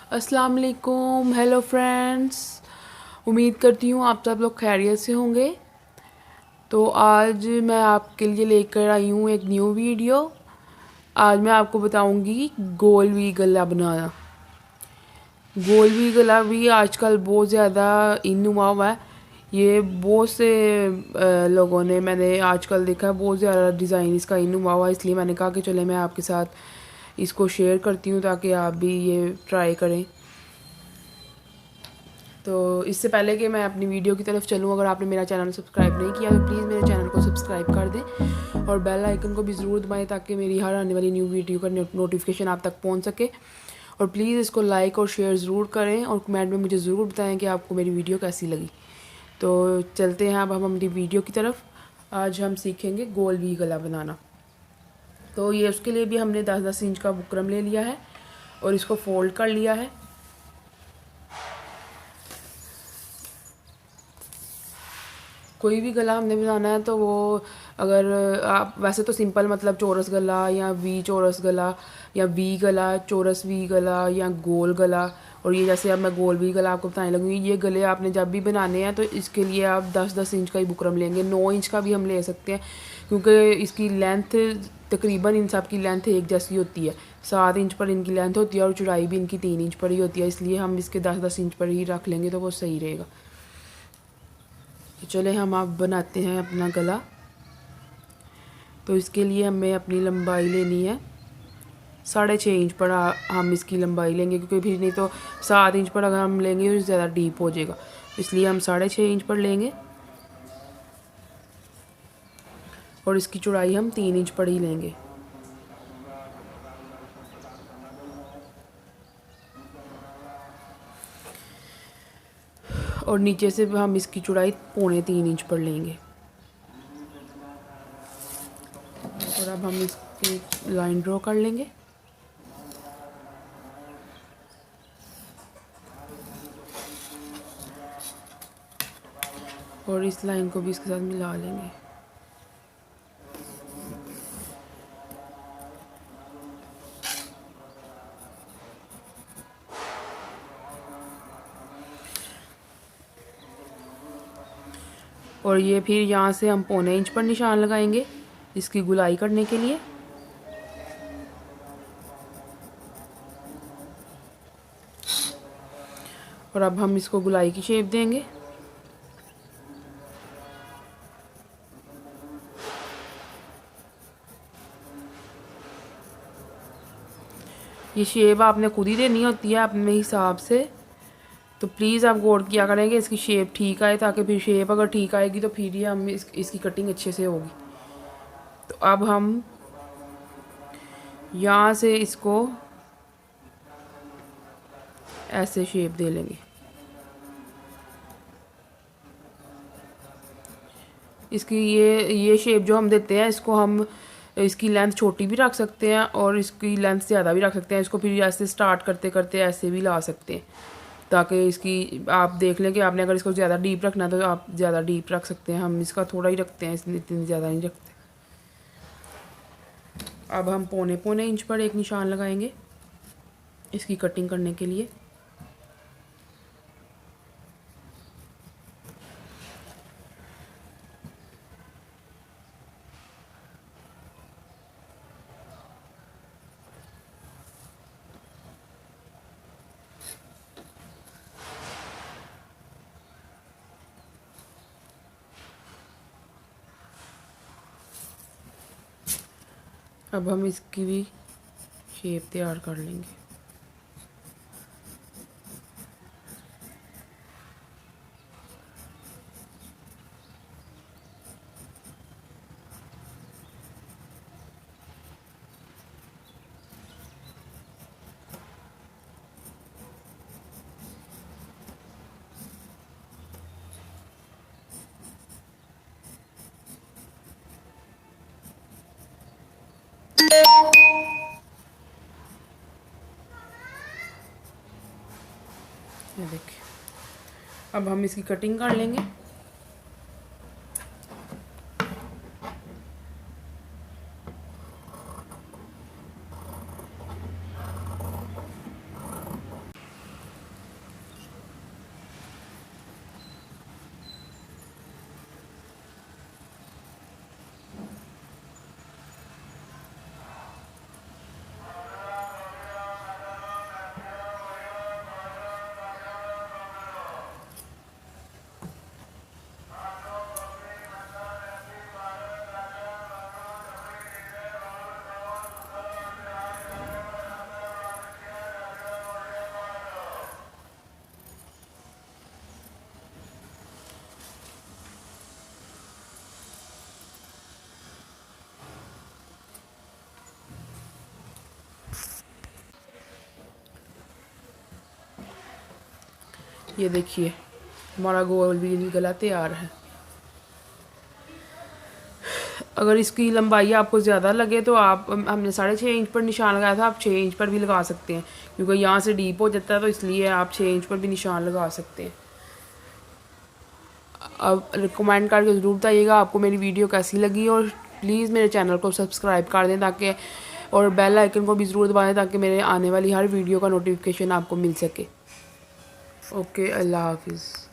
अस्सलाम वालेकुम। Hello friends, उम्मीद करती हूँ आप सब लोग खैरियत से होंगे। तो आज मैं आपके लिए लेकर आई हूँ एक न्यू वीडियो। आज मैं आपको बताऊँगी गोल वी गला बनाना। गोल वी गला भी आजकल बहुत ज़्यादा इन हुआ हुआ है। ये बहुत से लोगों ने, मैंने आजकल देखा है बहुत ज़्यादा डिज़ाइन इसका इन हुआ हुआ है, इसलिए मैंने कहा कि चले मैं आपके साथ इसको शेयर करती हूँ ताकि आप भी ये ट्राई करें। तो इससे पहले कि मैं अपनी वीडियो की तरफ चलूँ, अगर आपने मेरा चैनल सब्सक्राइब नहीं किया तो प्लीज़ मेरे चैनल को सब्सक्राइब कर दें और बेल आइकन को भी ज़रूर दबाएं ताकि मेरी हर आने वाली न्यू वीडियो का नोटिफिकेशन आप तक पहुंच सके। और प्लीज़ इसको लाइक और शेयर ज़रूर करें और कमेंट में मुझे ज़रूर बताएं कि आपको मेरी वीडियो कैसी लगी। तो चलते हैं अब हम अपनी वीडियो की तरफ। आज हम सीखेंगे गोल वी गला बनाना। तो ये उसके लिए भी हमने 10-10 इंच का बुकरम ले लिया है और इसको फोल्ड कर लिया है। कोई भी गला हमने बनाना है तो वो, अगर आप वैसे तो सिंपल मतलब चौरस गला या वी चौरस गला या वी गला, चौरस वी गला या गोल गला, और ये जैसे अब मैं गोल वी गला आपको बताने लगूँगी। ये गले आपने जब भी बनाने हैं तो इसके लिए आप 10-10 इंच का ही बुकरम लेंगे। 9 इंच का भी हम ले सकते हैं क्योंकि इसकी लेंथ तकरीबन इन सब की लेंथ एक जैसी होती है। 7 इंच पर इनकी लेंथ होती है और चौड़ाई भी इनकी 3 इंच पर ही होती है, इसलिए हम इसके 10-10 इंच पर ही रख लेंगे तो वो सही रहेगा। तो चले हम अब बनाते हैं अपना गला। तो इसके लिए हमें अपनी लंबाई लेनी है 6.5 इंच पर। हम इसकी लंबाई लेंगे क्योंकि फिर नहीं तो 7 इंच पर अगर हम लेंगे तो ज़्यादा डीप हो जाएगा, इसलिए हम 6.5 इंच पर लेंगे और इसकी चौड़ाई हम 3 इंच पर ही लेंगे। और नीचे से हम इसकी चौड़ाई 3.25 इंच पर लेंगे। और अब हम इसकी लाइन ड्रॉ कर लेंगे। और इस लाइन को भी इसके साथ मिला लेंगे। और ये फिर यहाँ से हम 1.25 इंच पर निशान लगाएंगे इसकी गुलाई करने के लिए। और अब हम इसको गुलाई की शेप देंगे। ये शेप आपने खुद ही देनी होती है अपने हिसाब से, तो प्लीज़ आप गौर किया करेंगे इसकी शेप ठीक आए, ताकि फिर शेप अगर ठीक आएगी तो फिर ही हम इसकी कटिंग अच्छे से होगी। तो अब हम यहाँ से इसको ऐसे शेप दे लेंगे। इसकी ये शेप जो हम देते हैं, इसको हम इसकी लेंथ छोटी भी रख सकते हैं और इसकी लेंथ ज़्यादा भी रख सकते हैं। इसको फिर ऐसे स्टार्ट करते करते ऐसे भी ला सकते हैं, ताकि इसकी आप देख लें कि आपने अगर इसको ज़्यादा डीप रखना है तो आप ज़्यादा डीप रख सकते हैं। हम इसका थोड़ा ही रखते हैं, इसलिए इतनी ज़्यादा नहीं रखते। अब हम 1.25 इंच पर एक निशान लगाएंगे इसकी कटिंग करने के लिए। अब हम इसकी भी शेप तैयार कर लेंगे। ये देखिए, अब हम इसकी कटिंग कर लेंगे। ये देखिए हमारा गोल व्हील गला तैयार है। अगर इसकी लंबाई आपको ज़्यादा लगे तो आप, हमने 6.5 इंच पर निशान लगाया था, आप 6 इंच पर भी लगा सकते हैं, क्योंकि यहाँ से डीप हो जाता है तो इसलिए आप 6 इंच पर भी निशान लगा सकते हैं। अब कमेंट करके ज़रूर बताइएगा आपको मेरी वीडियो कैसी लगी, और प्लीज़ मेरे चैनल को सब्सक्राइब कर दें ताकि, और बेल आइकन को भी ज़रूर दबा दें ताकि मेरे आने वाली हर वीडियो का नोटिफिकेशन आपको मिल सके। ओके, अल्लाह हाफिज़।